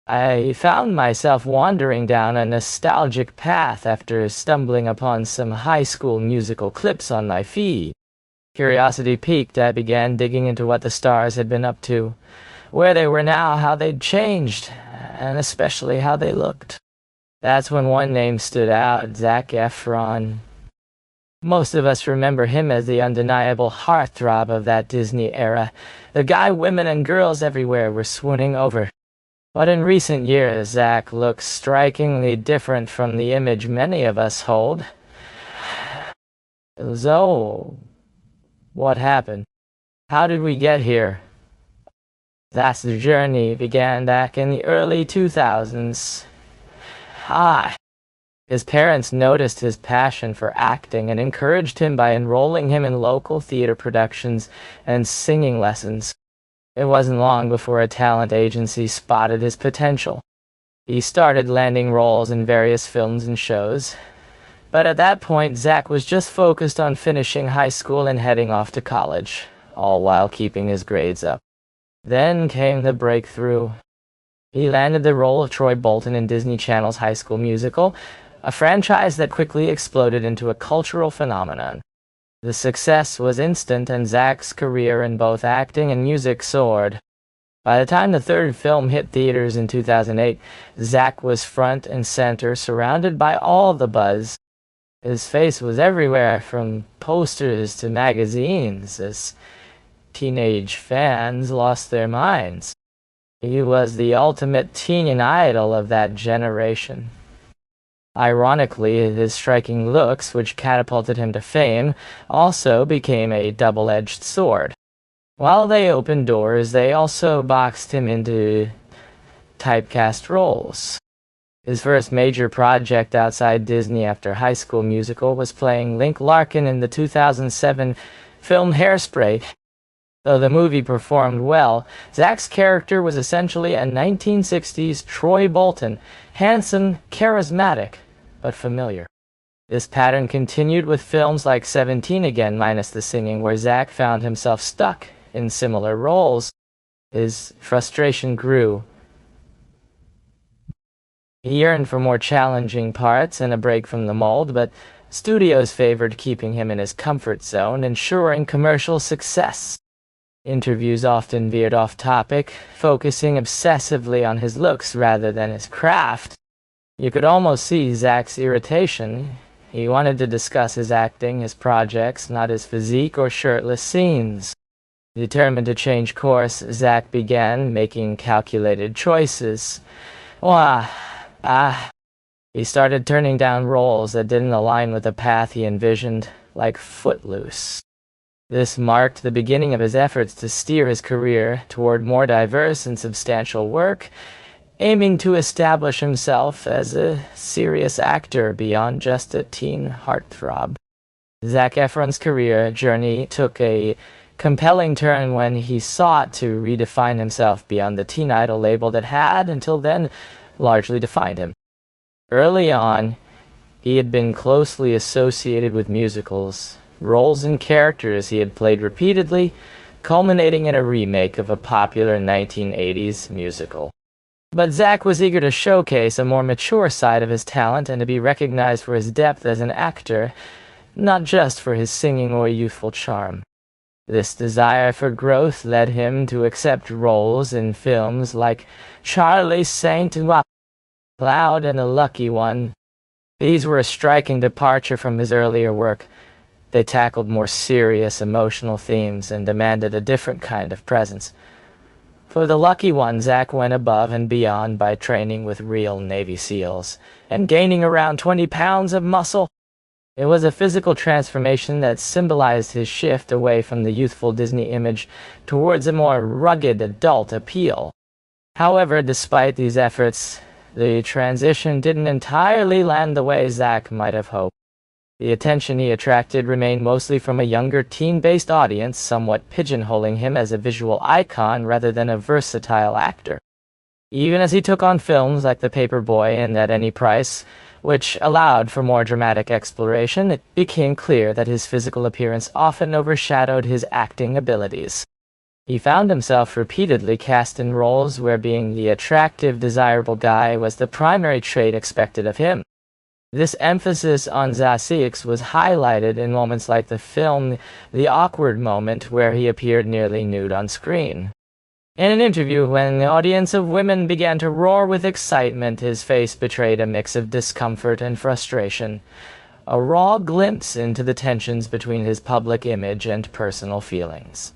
I found myself wandering down a nostalgic path after stumbling upon some high school musical clips on my feed. Curiosity piqued, I began digging into what the stars had been up to, where they were now, how they'd changed, and especially how they looked. That's when one name stood out, Zac Efron. Most of us remember him as the undeniable heartthrob of that Disney era, the guy women and girls everywhere were swooning over. But in recent years, Zac looks strikingly different from the image many of us hold. So, what happened? How did we get here? That's the journey began back in the early 2000s. His parents noticed his passion for acting and encouraged him by enrolling him in local theater productions and singing lessons. It wasn't long before a talent agency spotted his potential. He started landing roles in various films and shows. But at that point, Zac was just focused on finishing high school and heading off to college, all while keeping his grades up. Then came the breakthrough. He landed the role of Troy Bolton in Disney Channel's High School Musical, a franchise that quickly exploded into a cultural phenomenon. The success was instant, and Zac's career in both acting and music soared. By the time the third film hit theaters in 2008, Zac was front and center, surrounded by all the buzz. His face was everywhere, from posters to magazines, as teenage fans lost their minds. He was the ultimate teen idol of that generation. Ironically, his striking looks, which catapulted him to fame, also became a double-edged sword. While they opened doors, they also boxed him into typecast roles. His first major project outside Disney after High School Musical was playing Link Larkin in the 2007 film Hairspray. Though the movie performed well, Zac's character was essentially a 1960s Troy Bolton, handsome, charismatic, but familiar. This pattern continued with films like 17 Again minus the singing, where Zac found himself stuck in similar roles. His frustration grew. He yearned for more challenging parts and a break from the mold, but studios favored keeping him in his comfort zone, ensuring commercial success. Interviews often veered off topic, focusing obsessively on his looks rather than his craft. You could almost see Zac's irritation. He wanted to discuss his acting, his projects, not his physique or shirtless scenes. Determined to change course, Zac began making calculated choices. He started turning down roles that didn't align with the path he envisioned, like Footloose. This marked the beginning of his efforts to steer his career toward more diverse and substantial work, aiming to establish himself as a serious actor beyond just a teen heartthrob. Zac Efron's career journey took a compelling turn when he sought to redefine himself beyond the teen idol label that had, until then, largely defined him. Early on, he had been closely associated with musicals, roles and characters he had played repeatedly, culminating in a remake of a popular 1980s musical. But Zac was eager to showcase a more mature side of his talent and to be recognized for his depth as an actor, not just for his singing or youthful charm. This desire for growth led him to accept roles in films like Charlie Saint Cloud and The Lucky One. These were a striking departure from his earlier work. They tackled more serious emotional themes and demanded a different kind of presence. For The Lucky One, Zac went above and beyond by training with real Navy SEALs and gaining around 20 pounds of muscle. It was a physical transformation that symbolized his shift away from the youthful Disney image towards a more rugged adult appeal. However, despite these efforts, the transition didn't entirely land the way Zac might have hoped. The attention he attracted remained mostly from a younger teen-based audience, somewhat pigeonholing him as a visual icon rather than a versatile actor. Even as he took on films like The Paperboy and At Any Price, which allowed for more dramatic exploration, it became clear that his physical appearance often overshadowed his acting abilities. He found himself repeatedly cast in roles where being the attractive, desirable guy was the primary trait expected of him. This emphasis on Zac was highlighted in moments like the film The Awkward Moment, where he appeared nearly nude on screen. In an interview, when the audience of women began to roar with excitement, his face betrayed a mix of discomfort and frustration, a raw glimpse into the tensions between his public image and personal feelings.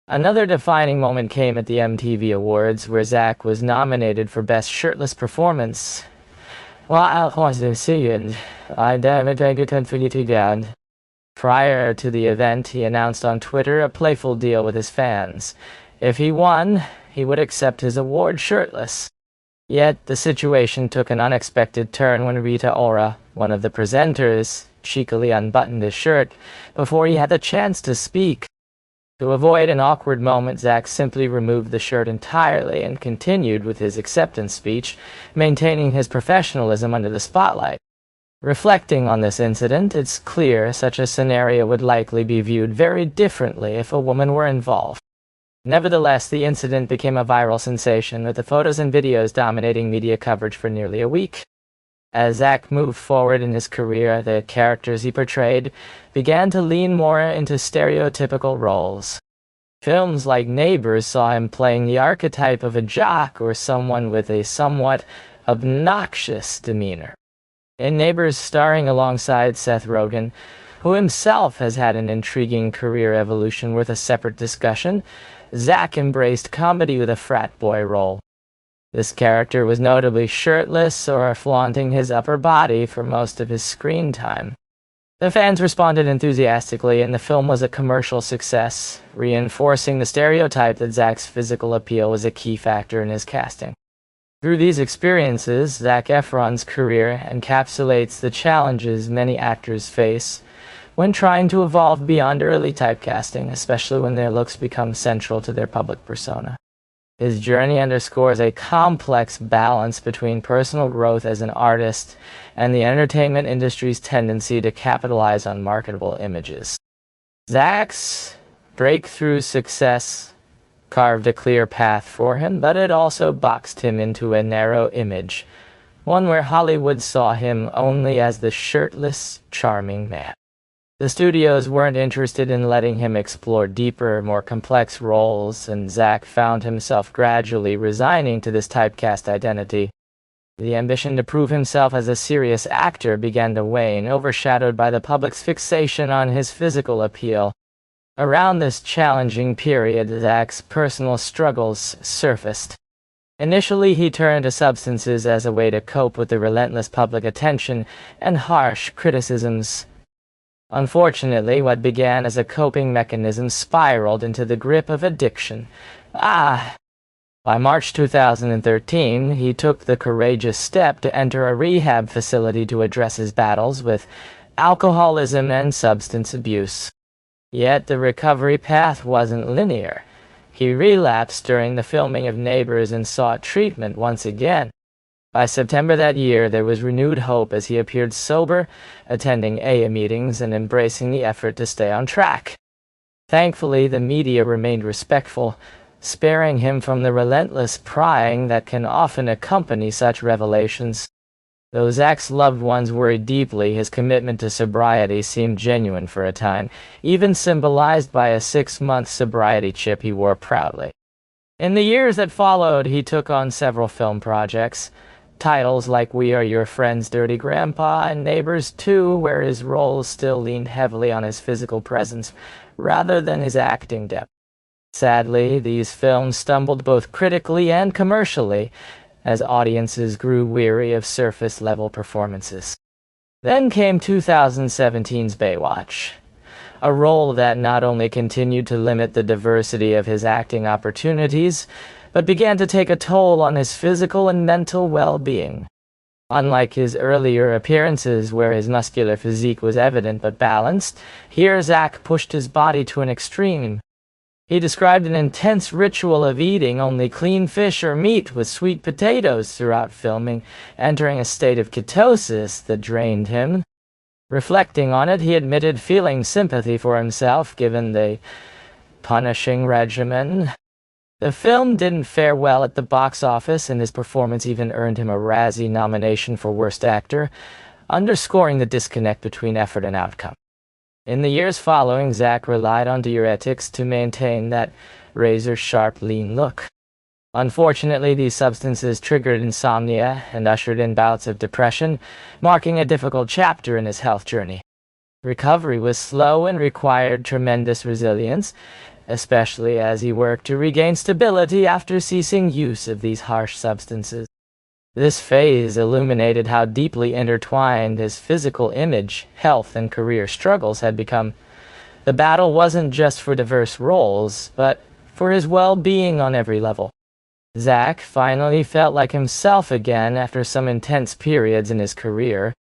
Another defining moment came at the MTV Awards, where Zac was nominated for Best Shirtless Performance. Well, I want to see it. I damn take a 10 down. Prior to the event, he announced on Twitter a playful deal with his fans. If he won, he would accept his award shirtless. Yet, the situation took an unexpected turn when Rita Ora, one of the presenters, cheekily unbuttoned his shirt before he had the chance to speak. To avoid an awkward moment, Zac simply removed the shirt entirely and continued with his acceptance speech, maintaining his professionalism under the spotlight. Reflecting on this incident, it's clear such a scenario would likely be viewed very differently if a woman were involved. Nevertheless, the incident became a viral sensation, with the photos and videos dominating media coverage for nearly a week. As Zac moved forward in his career, the characters he portrayed began to lean more into stereotypical roles. Films like Neighbors saw him playing the archetype of a jock or someone with a somewhat obnoxious demeanor. In Neighbors, starring alongside Seth Rogen, who himself has had an intriguing career evolution worth a separate discussion, Zac embraced comedy with a frat boy role. This character was notably shirtless or flaunting his upper body for most of his screen time. The fans responded enthusiastically, and the film was a commercial success, reinforcing the stereotype that Zac's physical appeal was a key factor in his casting. Through these experiences, Zac Efron's career encapsulates the challenges many actors face when trying to evolve beyond early typecasting, especially when their looks become central to their public persona. His journey underscores a complex balance between personal growth as an artist and the entertainment industry's tendency to capitalize on marketable images. Zac's breakthrough success carved a clear path for him, but it also boxed him into a narrow image, one where Hollywood saw him only as the shirtless, charming man. The studios weren't interested in letting him explore deeper, more complex roles, and Zac found himself gradually resigning to this typecast identity. The ambition to prove himself as a serious actor began to wane, overshadowed by the public's fixation on his physical appeal. Around this challenging period, Zac's personal struggles surfaced. Initially, he turned to substances as a way to cope with the relentless public attention and harsh criticisms. Unfortunately, what began as a coping mechanism spiraled into the grip of addiction. By March 2013, he took the courageous step to enter a rehab facility to address his battles with alcoholism and substance abuse. Yet the recovery path wasn't linear. He relapsed during the filming of Neighbors and sought treatment once again. By September that year, there was renewed hope as he appeared sober, attending AA meetings and embracing the effort to stay on track. Thankfully, the media remained respectful, sparing him from the relentless prying that can often accompany such revelations. Though Zac's loved ones worried deeply, his commitment to sobriety seemed genuine for a time, even symbolized by a 6-month sobriety chip he wore proudly. In the years that followed, he took on several film projects. Titles like We Are Your Friend's Dirty Grandpa and Neighbors 2, where his roles still leaned heavily on his physical presence rather than his acting depth. Sadly, these films stumbled both critically and commercially as audiences grew weary of surface-level performances. Then came 2017's Baywatch, a role that not only continued to limit the diversity of his acting opportunities, but began to take a toll on his physical and mental well-being. Unlike his earlier appearances where his muscular physique was evident but balanced, here Zac pushed his body to an extreme. He described an intense ritual of eating only clean fish or meat with sweet potatoes throughout filming, entering a state of ketosis that drained him. Reflecting on it, he admitted feeling sympathy for himself given the punishing regimen. The film didn't fare well at the box office, and his performance even earned him a Razzie nomination for Worst Actor, underscoring the disconnect between effort and outcome. In the years following, Zac relied on diuretics to maintain that razor-sharp, lean look. Unfortunately, these substances triggered insomnia and ushered in bouts of depression, marking a difficult chapter in his health journey. Recovery was slow and required tremendous resilience, especially as he worked to regain stability after ceasing use of these harsh substances. This phase illuminated how deeply intertwined his physical image, health, and career struggles had become. The battle wasn't just for diverse roles, but for his well-being on every level. Zac finally felt like himself again after some intense periods in his career.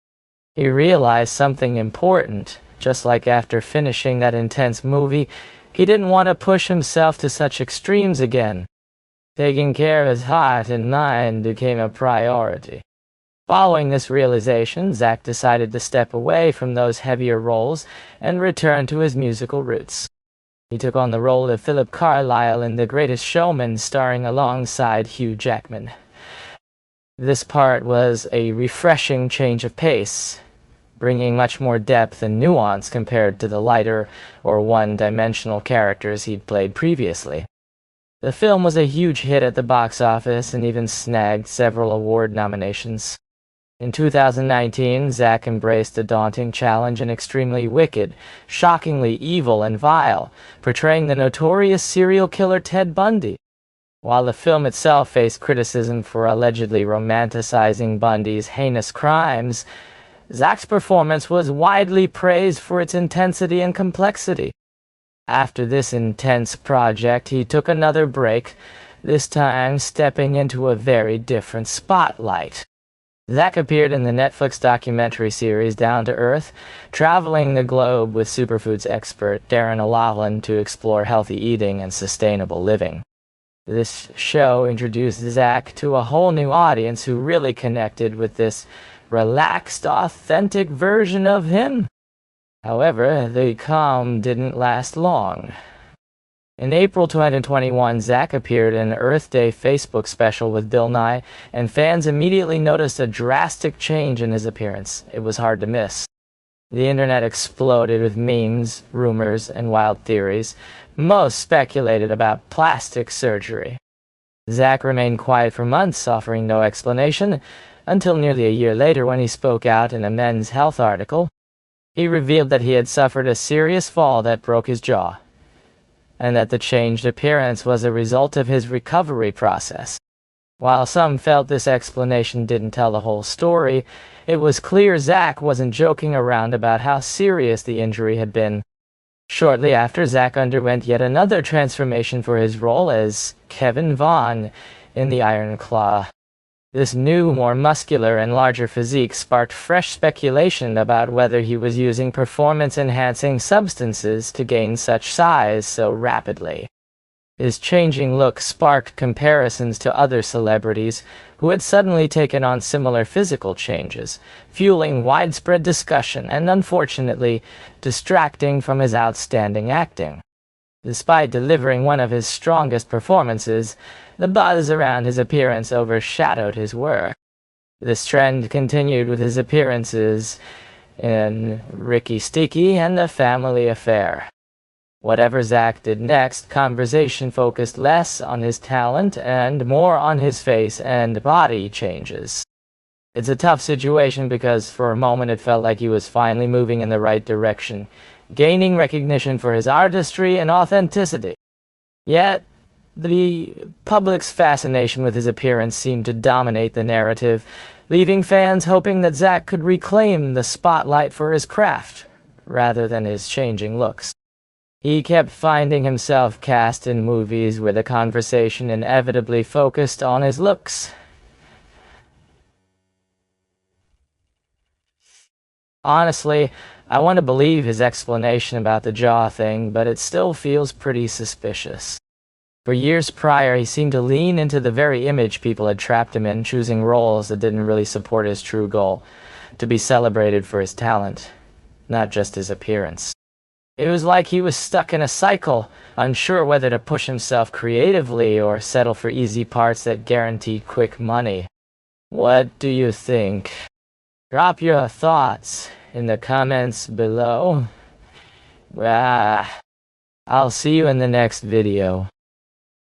He realized something important. Just like after finishing that intense movie, he didn't want to push himself to such extremes again. Taking care of his heart and mind became a priority. Following this realization, Zac decided to step away from those heavier roles and return to his musical roots. He took on the role of Philip Carlyle in The Greatest Showman, starring alongside Hugh Jackman. This part was a refreshing change of pace, bringing much more depth and nuance compared to the lighter or one-dimensional characters he'd played previously. The film was a huge hit at the box office and even snagged several award nominations. In 2019, Zac embraced a daunting challenge and extremely wicked, shockingly evil and vile, portraying the notorious serial killer Ted Bundy. While the film itself faced criticism for allegedly romanticizing Bundy's heinous crimes, Zac's performance was widely praised for its intensity and complexity. After this intense project, he took another break, this time stepping into a very different spotlight. Zac appeared in the Netflix documentary series Down to Earth, traveling the globe with superfoods expert Darren O'Loughlin to explore healthy eating and sustainable living. This show introduced Zac to a whole new audience who really connected with this relaxed, authentic version of him. However, the calm didn't last long. In April 2021, Zac appeared in an Earth Day Facebook special with Bill Nye, and fans immediately noticed a drastic change in his appearance. It was hard to miss. The internet exploded with memes, rumors, and wild theories. Most speculated about plastic surgery. Zac remained quiet for months, offering no explanation, until nearly a year later when he spoke out in a Men's Health article. He revealed that he had suffered a serious fall that broke his jaw, and that the changed appearance was a result of his recovery process. While some felt this explanation didn't tell the whole story, it was clear Zac wasn't joking around about how serious the injury had been. Shortly after, Zac underwent yet another transformation for his role as Kevin Vaughn in The Iron Claw. This new, more muscular and larger physique sparked fresh speculation about whether he was using performance-enhancing substances to gain such size so rapidly. His changing look sparked comparisons to other celebrities who had suddenly taken on similar physical changes, fueling widespread discussion and, unfortunately, distracting from his outstanding acting. Despite delivering one of his strongest performances, the buzz around his appearance overshadowed his work. This trend continued with his appearances in Ricky Sticky and The Family Affair. Whatever Zac did next, conversation focused less on his talent and more on his face and body changes. It's a tough situation because for a moment it felt like he was finally moving in the right direction, gaining recognition for his artistry and authenticity. Yet, the public's fascination with his appearance seemed to dominate the narrative, leaving fans hoping that Zac could reclaim the spotlight for his craft, rather than his changing looks. He kept finding himself cast in movies where the conversation inevitably focused on his looks. Honestly, I want to believe his explanation about the jaw thing, but it still feels pretty suspicious. For years prior, he seemed to lean into the very image people had trapped him in, choosing roles that didn't really support his true goal, to be celebrated for his talent, not just his appearance. It was like he was stuck in a cycle, unsure whether to push himself creatively or settle for easy parts that guaranteed quick money. What do you think? Drop your thoughts in the comments below. I'll see you in the next video.